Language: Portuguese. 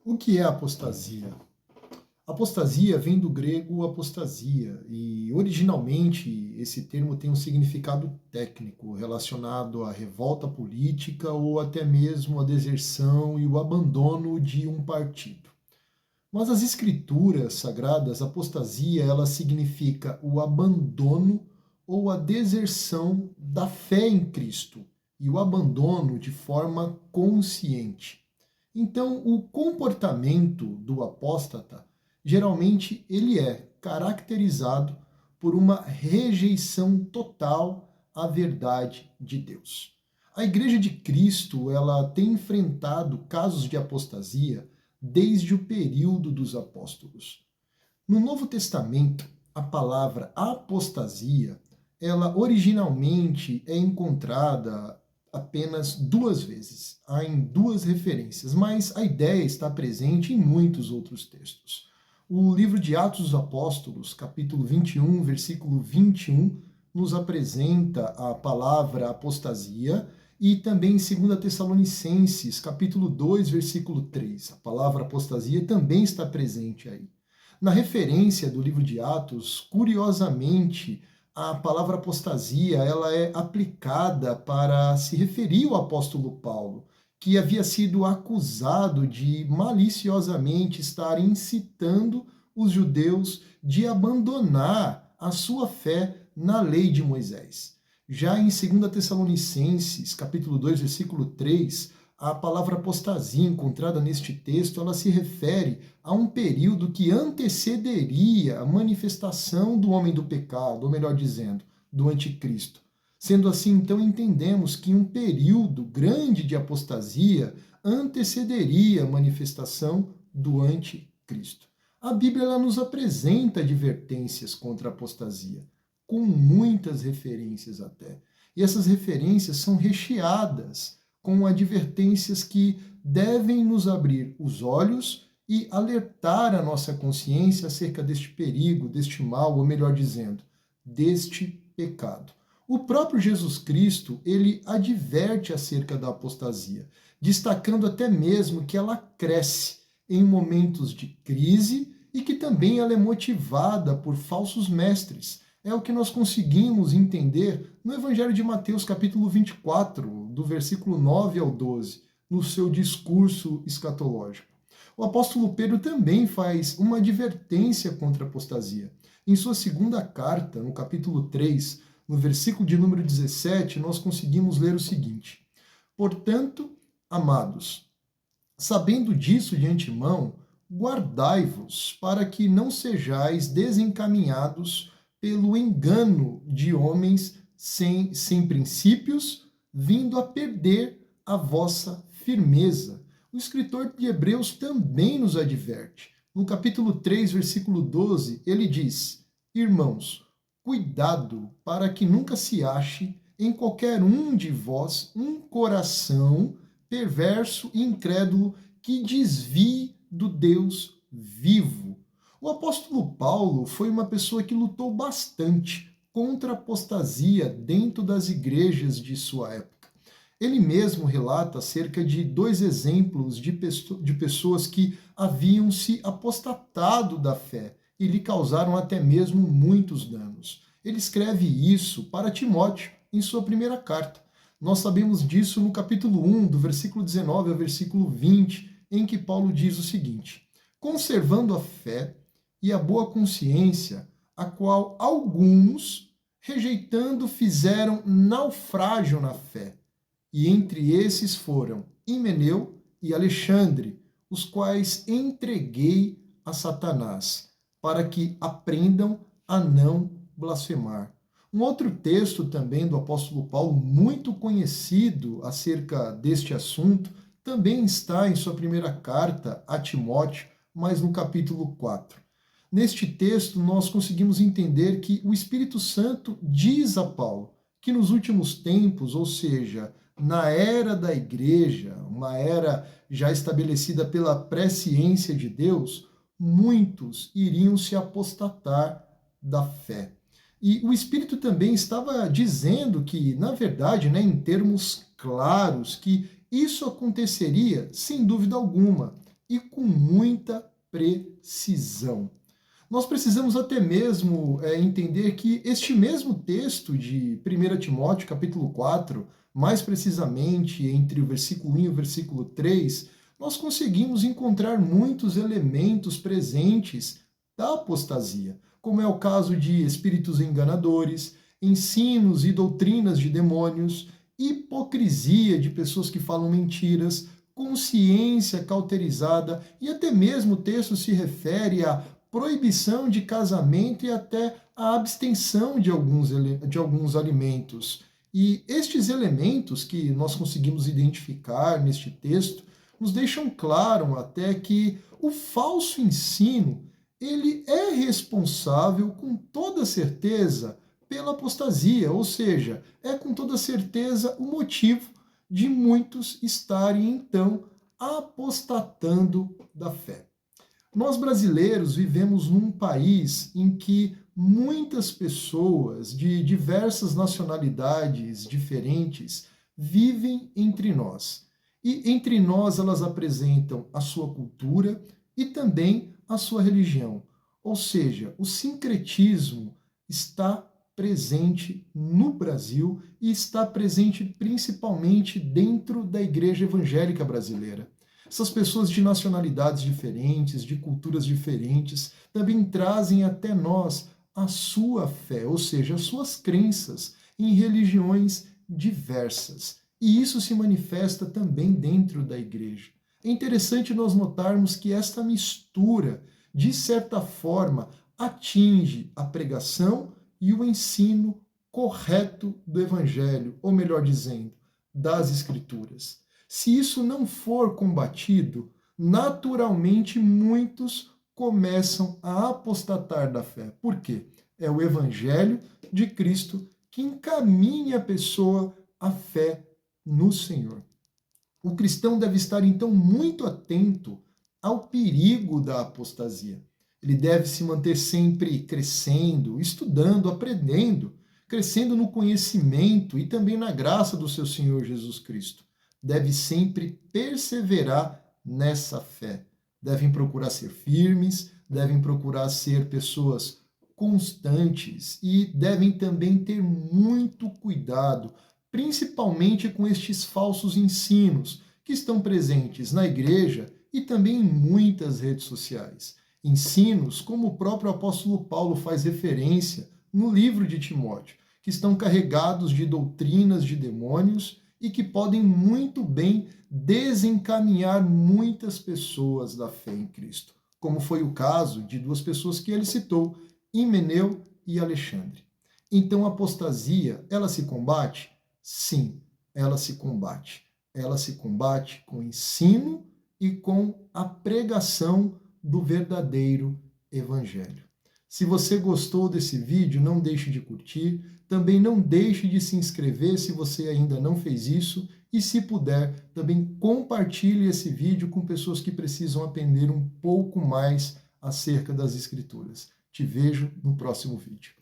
O que é apostasia? Apostasia vem do grego apostasia e originalmente esse termo tem um significado técnico relacionado à revolta política ou até mesmo a deserção e o abandono de um partido. Mas as escrituras sagradas, apostasia, ela significa o abandono ou a deserção da fé em Cristo e o abandono de forma consciente. Então, o comportamento do apóstata, geralmente ele é caracterizado por uma rejeição total à verdade de Deus. A Igreja de Cristo, ela tem enfrentado casos de apostasia desde o período dos apóstolos. No Novo Testamento, a palavra apostasia, ela originalmente é encontrada apenas duas vezes. Há em duas referências, mas a ideia está presente em muitos outros textos. O livro de Atos dos Apóstolos, capítulo 21, versículo 21, nos apresenta a palavra apostasia, e também em 2 Tessalonicenses, capítulo 2, versículo 3. A palavra apostasia também está presente aí. Na referência do livro de Atos, curiosamente, a palavra apostasia ela é aplicada para se referir ao apóstolo Paulo, que havia sido acusado de maliciosamente estar incitando os judeus de abandonar a sua fé na lei de Moisés. Já em 2 Tessalonicenses, capítulo 2, versículo 3, a palavra apostasia encontrada neste texto, ela se refere a um período que antecederia a manifestação do homem do pecado, ou melhor dizendo, do anticristo. Sendo assim, então, entendemos que um período grande de apostasia antecederia a manifestação do anticristo. A Bíblia ela nos apresenta advertências contra a apostasia, com muitas referências até. E essas referências são recheadas com advertências que devem nos abrir os olhos e alertar a nossa consciência acerca deste perigo, deste mal, ou melhor dizendo, deste pecado. O próprio Jesus Cristo, ele adverte acerca da apostasia, destacando até mesmo que ela cresce em momentos de crise e que também ela é motivada por falsos mestres. É o que nós conseguimos entender no Evangelho de Mateus, capítulo 24, do versículo 9 ao 12, no seu discurso escatológico. O apóstolo Pedro também faz uma advertência contra a apostasia. Em sua segunda carta, no capítulo 3, no versículo de número 17, nós conseguimos ler o seguinte: Portanto, amados, sabendo disso de antemão, guardai-vos para que não sejais desencaminhados pelo engano de homens sem princípios, vindo a perder a vossa firmeza. O escritor de Hebreus também nos adverte. No capítulo 3, versículo 12, ele diz: Irmãos, cuidado para que nunca se ache em qualquer um de vós um coração perverso e incrédulo que desvie do Deus vivo. O apóstolo Paulo foi uma pessoa que lutou bastante contra a apostasia dentro das igrejas de sua época. Ele mesmo relata cerca de 2 exemplos de pessoas que haviam se apostatado da fé e lhe causaram até mesmo muitos danos. Ele escreve isso para Timóteo em sua primeira carta. Nós sabemos disso no capítulo 1, do versículo 19 ao versículo 20, em que Paulo diz o seguinte: conservando a fé e a boa consciência, a qual alguns, rejeitando, fizeram naufrágio na fé. E entre esses foram Himeneu e Alexandre, os quais entreguei a Satanás, para que aprendam a não blasfemar. Um outro texto também do apóstolo Paulo, muito conhecido acerca deste assunto, também está em sua primeira carta a Timóteo, mas no capítulo 4. Neste texto, nós conseguimos entender que o Espírito Santo diz a Paulo que nos últimos tempos, ou seja, na era da igreja, uma era já estabelecida pela presciência de Deus, muitos iriam se apostatar da fé. E o Espírito também estava dizendo que, na verdade, em termos claros, que isso aconteceria sem dúvida alguma, e com muita precisão. Nós precisamos até mesmo entender que este mesmo texto de 1 Timóteo, capítulo 4, mais precisamente entre o versículo 1 e o versículo 3, nós conseguimos encontrar muitos elementos presentes da apostasia, como é o caso de espíritos enganadores, ensinos e doutrinas de demônios, hipocrisia de pessoas que falam mentiras, consciência cauterizada, e até mesmo o texto se refere a proibição de casamento e até a abstenção de alguns alimentos. E estes elementos que nós conseguimos identificar neste texto nos deixam claro até que o falso ensino ele é responsável com toda certeza pela apostasia, ou seja, é com toda certeza o motivo de muitos estarem então apostatando da fé. Nós brasileiros vivemos num país em que muitas pessoas de diversas nacionalidades diferentes vivem entre nós. E entre nós elas apresentam a sua cultura e também a sua religião. Ou seja, o sincretismo está presente no Brasil e está presente principalmente dentro da Igreja Evangélica Brasileira. Essas pessoas de nacionalidades diferentes, de culturas diferentes, também trazem até nós a sua fé, ou seja, as suas crenças em religiões diversas. E isso se manifesta também dentro da igreja. É interessante nós notarmos que esta mistura, de certa forma, atinge a pregação e o ensino correto do Evangelho, ou melhor dizendo, das Escrituras. Se isso não for combatido, naturalmente muitos começam a apostatar da fé. Por quê? É o Evangelho de Cristo que encaminha a pessoa à fé no Senhor. O cristão deve estar, então, muito atento ao perigo da apostasia. Ele deve se manter sempre crescendo, estudando, aprendendo, crescendo no conhecimento e também na graça do seu Senhor Jesus Cristo. Deve sempre perseverar nessa fé. Devem procurar ser firmes, devem procurar ser pessoas constantes e devem também ter muito cuidado, principalmente com estes falsos ensinos que estão presentes na igreja e também em muitas redes sociais. Ensinos como o próprio apóstolo Paulo faz referência no livro de Timóteo, que estão carregados de doutrinas de demônios e que podem muito bem desencaminhar muitas pessoas da fé em Cristo, como foi o caso de duas pessoas que ele citou, Himeneu e Alexandre. Então a apostasia, ela se combate? Sim, ela se combate. Ela se combate com ensino e com a pregação do verdadeiro evangelho. Se você gostou desse vídeo, não deixe de curtir, também não deixe de se inscrever se você ainda não fez isso e, se puder, também compartilhe esse vídeo com pessoas que precisam aprender um pouco mais acerca das Escrituras. Te vejo no próximo vídeo.